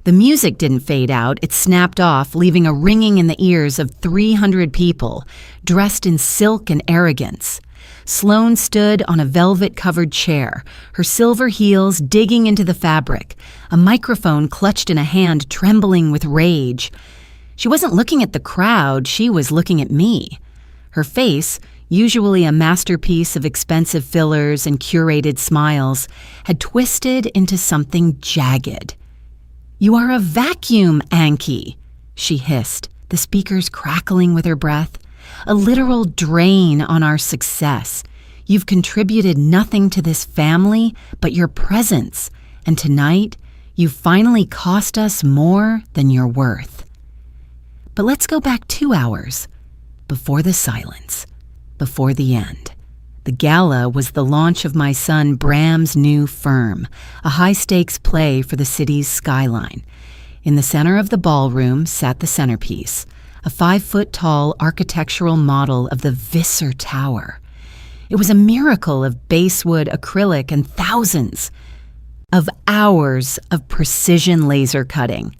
The music didn't fade out, it snapped off, leaving a ringing in the ears of 300 people, dressed in silk and arrogance. Sloane stood on a velvet-covered chair, her silver heels digging into the fabric, a microphone clutched in a hand trembling with rage. She wasn't looking at the crowd, she was looking at me. Her face, usually a masterpiece of expensive fillers and curated smiles, had twisted into something jagged. "You are a vacuum, Anki," she hissed, the speakers crackling with her breath. "A literal drain on our success. You've contributed nothing to this family but your presence, and tonight, you finally cost us more than you're worth." But let's go back 2 hours, before the silence, before the end. The gala was the launch of my son Bram's new firm, a high-stakes play for the city's skyline. In the center of the ballroom sat the centerpiece, a 5-foot-tall architectural model of the Visser Tower. It was a miracle of basswood acrylic and thousands of hours of precision laser cutting.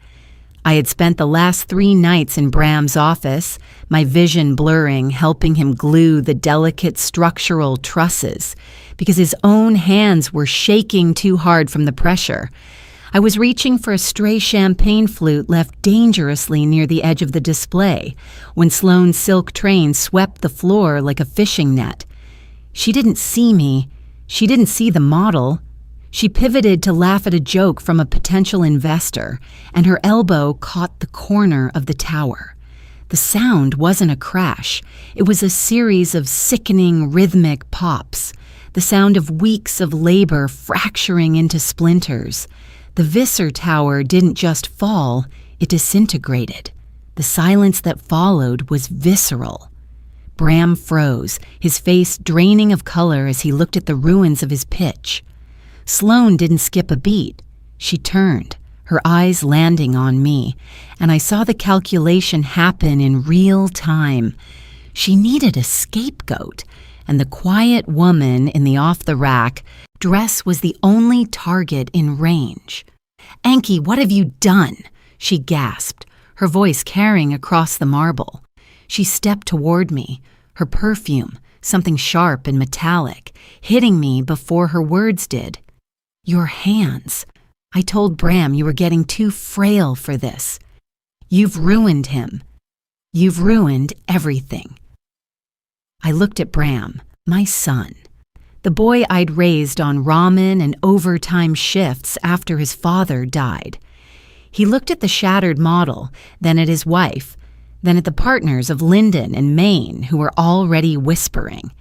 I had spent the last 3 nights in Bram's office, my vision blurring, helping him glue the delicate structural trusses, because his own hands were shaking too hard from the pressure. I was reaching for a stray champagne flute left dangerously near the edge of the display when Sloane's silk train swept the floor like a fishing net. She didn't see me. She didn't see the model. She pivoted to laugh at a joke from a potential investor, and her elbow caught the corner of the tower. The sound wasn't a crash. It was a series of sickening rhythmic pops, the sound of weeks of labor fracturing into splinters. The Visser Tower didn't just fall, it disintegrated. The silence that followed was visceral. Bram froze, his face draining of color as he looked at the ruins of his pitch. Sloane didn't skip a beat. She turned, her eyes landing on me, and I saw the calculation happen in real time. She needed a scapegoat, and the quiet woman in the off-the-rack dress was the only target in range. "Anki, what have you done?" she gasped, her voice carrying across the marble. She stepped toward me, her perfume, something sharp and metallic, hitting me before her words did. "Your hands. I told Bram you were getting too frail for this. You've ruined him. You've ruined everything." I looked at Bram, my son, the boy I'd raised on ramen and overtime shifts after his father died. He looked at the shattered model, then at his wife, then at the partners of Lyndon and Maine who were already whispering.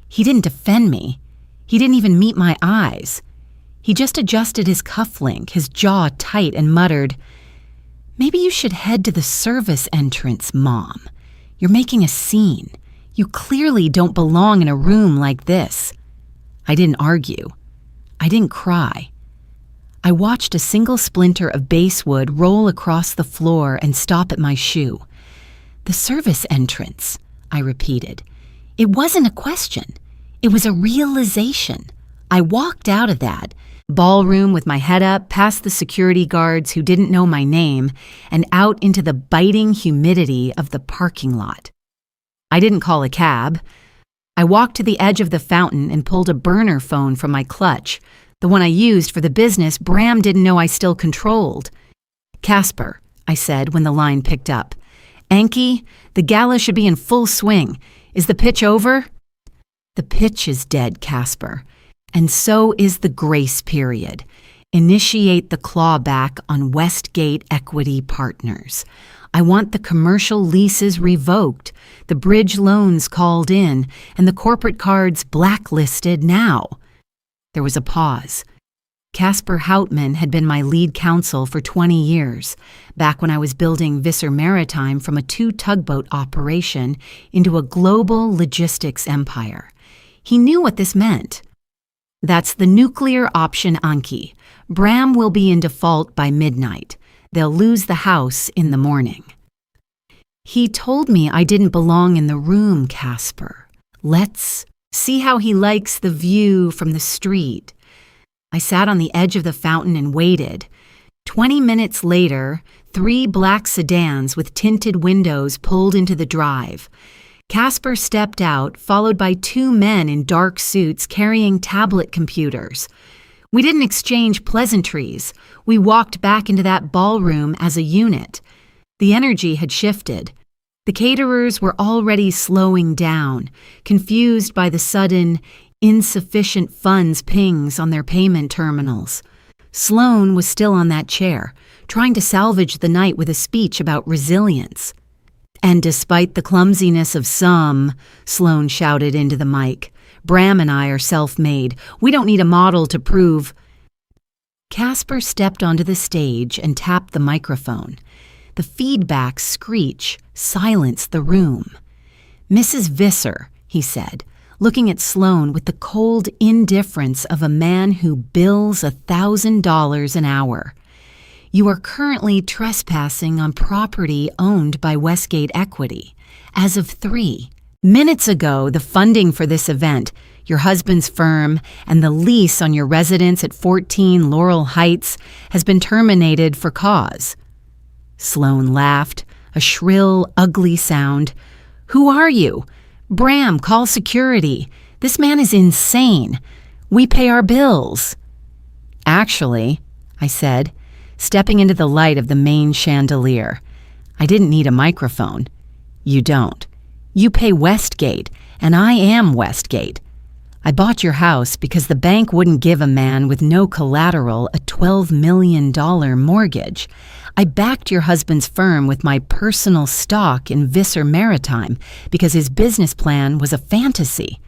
He didn't defend me. He didn't even meet my eyes. He just adjusted his cufflink, his jaw tight, and muttered, "Maybe you should head to the service entrance, Mom. You're making a scene. You clearly don't belong in a room like this." I didn't argue. I didn't cry. I watched a single splinter of basswood roll across the floor and stop at my shoe. "The service entrance," I repeated. It wasn't a question. It was a realization. I walked out of that ballroom with my head up, past the security guards who didn't know my name, and out into the biting humidity of the parking lot. I didn't call a cab. I walked to the edge of the fountain and pulled a burner phone from my clutch, the one I used for the business Bram didn't know I still controlled. "Casper," I said when the line picked up. "Anki, the gala should be in full swing. Is the pitch over?" "The pitch is dead, Casper. And so is the grace period. Initiate the clawback on Westgate Equity Partners. I want the commercial leases revoked, the bridge loans called in, and the corporate cards blacklisted now." There was a pause. Casper Houtman had been my lead counsel for 20 years, back when I was building Visser Maritime from a 2-tugboat operation into a global logistics empire. He knew what this meant. "That's the nuclear option, Anki. Bram will be in default by midnight. They'll lose the house in the morning." "He told me I didn't belong in the room, Casper. Let's see how he likes the view from the street." I sat on the edge of the fountain and waited. 20 minutes later, 3 black sedans with tinted windows pulled into the drive. Casper stepped out, followed by 2 men in dark suits carrying tablet computers. We didn't exchange pleasantries. We walked back into that ballroom as a unit. The energy had shifted. The caterers were already slowing down, confused by the sudden, insufficient funds pings on their payment terminals. Sloane was still on that chair, trying to salvage the night with a speech about resilience. "And despite the clumsiness of some," Sloane shouted into the mic, "Bram and I are self-made. We don't need a model to prove—" Casper stepped onto the stage and tapped the microphone. The feedback screech silenced the room. "Mrs. Visser," he said, looking at Sloane with the cold indifference of a man who bills $1,000 an hour. "You are currently trespassing on property owned by Westgate Equity. As of 3 minutes ago, the funding for this event, your husband's firm, and the lease on your residence at 14 Laurel Heights has been terminated for cause." Sloane laughed, a shrill, ugly sound. "Who are you? Bram, call security. This man is insane. We pay our bills." "Actually," I said, stepping into the light of the main chandelier, "I didn't need a microphone. You don't. You pay Westgate, and I am Westgate. I bought your house because the bank wouldn't give a man with no collateral a $12 million mortgage. I backed your husband's firm with my personal stock in Visser Maritime because his business plan was a fantasy.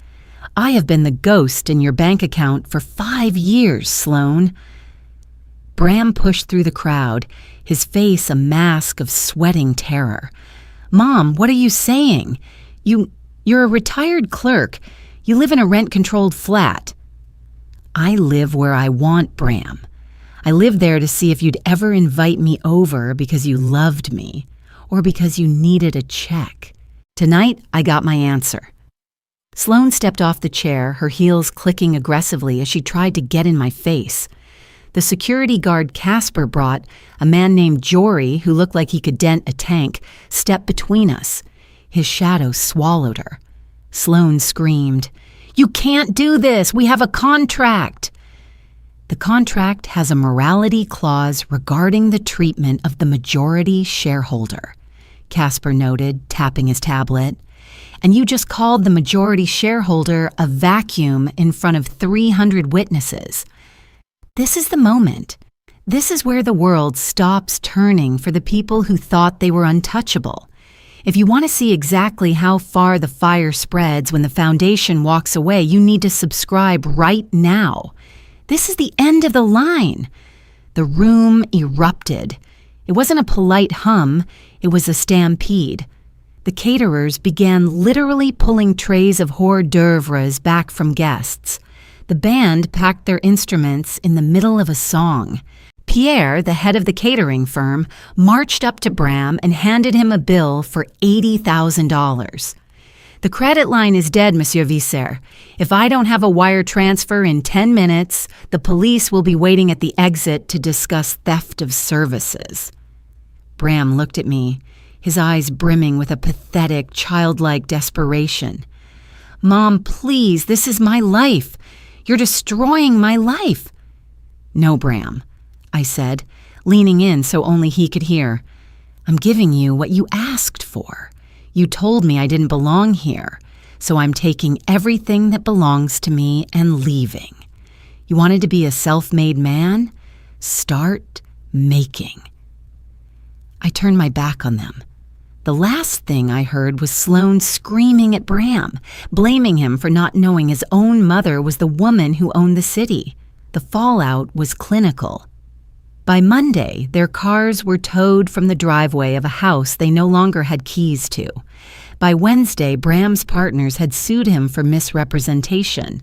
I have been the ghost in your bank account for 5 years, Sloane." Bram pushed through the crowd, his face a mask of sweating terror. "Mom, what are you saying? You're a retired clerk. You live in a rent-controlled flat." "I live where I want, Bram. I live there to see if you'd ever invite me over because you loved me or because you needed a check. Tonight, I got my answer." Sloane stepped off the chair, her heels clicking aggressively as she tried to get in my face. The security guard Casper brought, a man named Jory who looked like he could dent a tank, stepped between us. His shadow swallowed her. Sloane screamed, "You can't do this! We have a contract!" "The contract has a morality clause regarding the treatment of the majority shareholder," Casper noted, tapping his tablet. "And you just called the majority shareholder a vacuum in front of 300 witnesses. This is the moment. This is where the world stops turning for the people who thought they were untouchable. If you want to see exactly how far the fire spreads when the foundation walks away, you need to subscribe right now. This is the end of the line." The room erupted. It wasn't a polite hum, it was a stampede. The caterers began literally pulling trays of hors d'oeuvres back from guests. The band packed their instruments in the middle of a song. Pierre, the head of the catering firm, marched up to Bram and handed him a bill for $80,000. "The credit line is dead, Monsieur Visser. If I don't have a wire transfer in 10 minutes, the police will be waiting at the exit to discuss theft of services." Bram looked at me, his eyes brimming with a pathetic, childlike desperation. "Mom, please, this is my life. You're destroying my life." "No, Bram," I said, leaning in so only he could hear. "I'm giving you what you asked for. You told me I didn't belong here, so I'm taking everything that belongs to me and leaving. You wanted to be a self-made man? Start making." I turned my back on them. The last thing I heard was Sloane screaming at Bram, blaming him for not knowing his own mother was the woman who owned the city. The fallout was clinical. By Monday, their cars were towed from the driveway of a house they no longer had keys to. By Wednesday, Bram's partners had sued him for misrepresentation.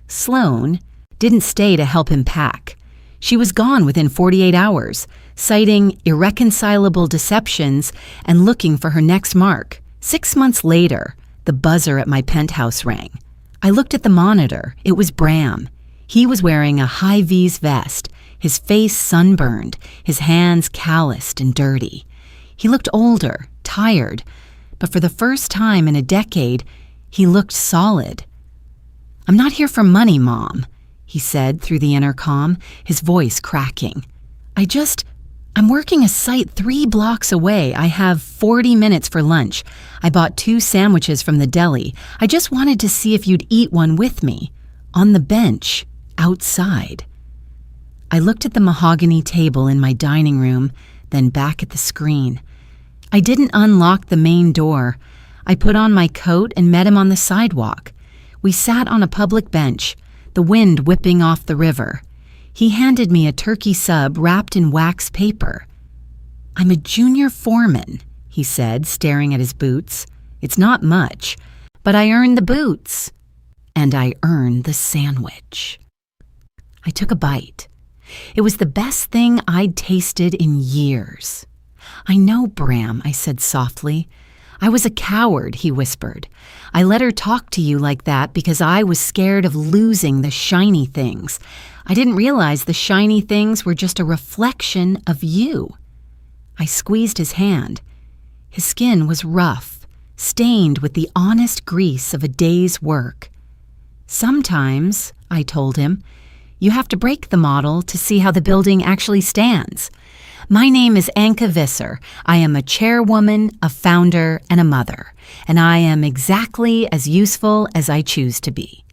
Sloane didn't stay to help him pack. She was gone within 48 hours, citing irreconcilable deceptions and looking for her next mark. 6 months later, the buzzer at my penthouse rang. I looked at the monitor. It was Bram. He was wearing a high-vis vest, his face sunburned, his hands calloused and dirty. He looked older, tired, but for the first time in a decade, he looked solid. "I'm not here for money, Mom," he said through the intercom, his voice cracking. I'm working a site 3 blocks away. I have 40 minutes for lunch. I bought 2 sandwiches from the deli. I just wanted to see if you'd eat one with me. On the bench, outside." I looked at the mahogany table in my dining room, then back at the screen. I didn't unlock the main door. I put on my coat and met him on the sidewalk. We sat on a public bench, the wind whipping off the river. He handed me a turkey sub wrapped in wax paper. "I'm a junior foreman," he said, staring at his boots. "It's not much, but I earned the boots. And I earned the sandwich." I took a bite. It was the best thing I'd tasted in years. "I know, Bram," I said softly. "I was a coward," he whispered. "I let her talk to you like that because I was scared of losing the shiny things. I didn't realize the shiny things were just a reflection of you." I squeezed his hand. His skin was rough, stained with the honest grease of a day's work. "Sometimes," I told him, "you have to break the model to see how the building actually stands. My name is Visser. I am a chairwoman, a founder, and a mother, and I am exactly as useful as I choose to be."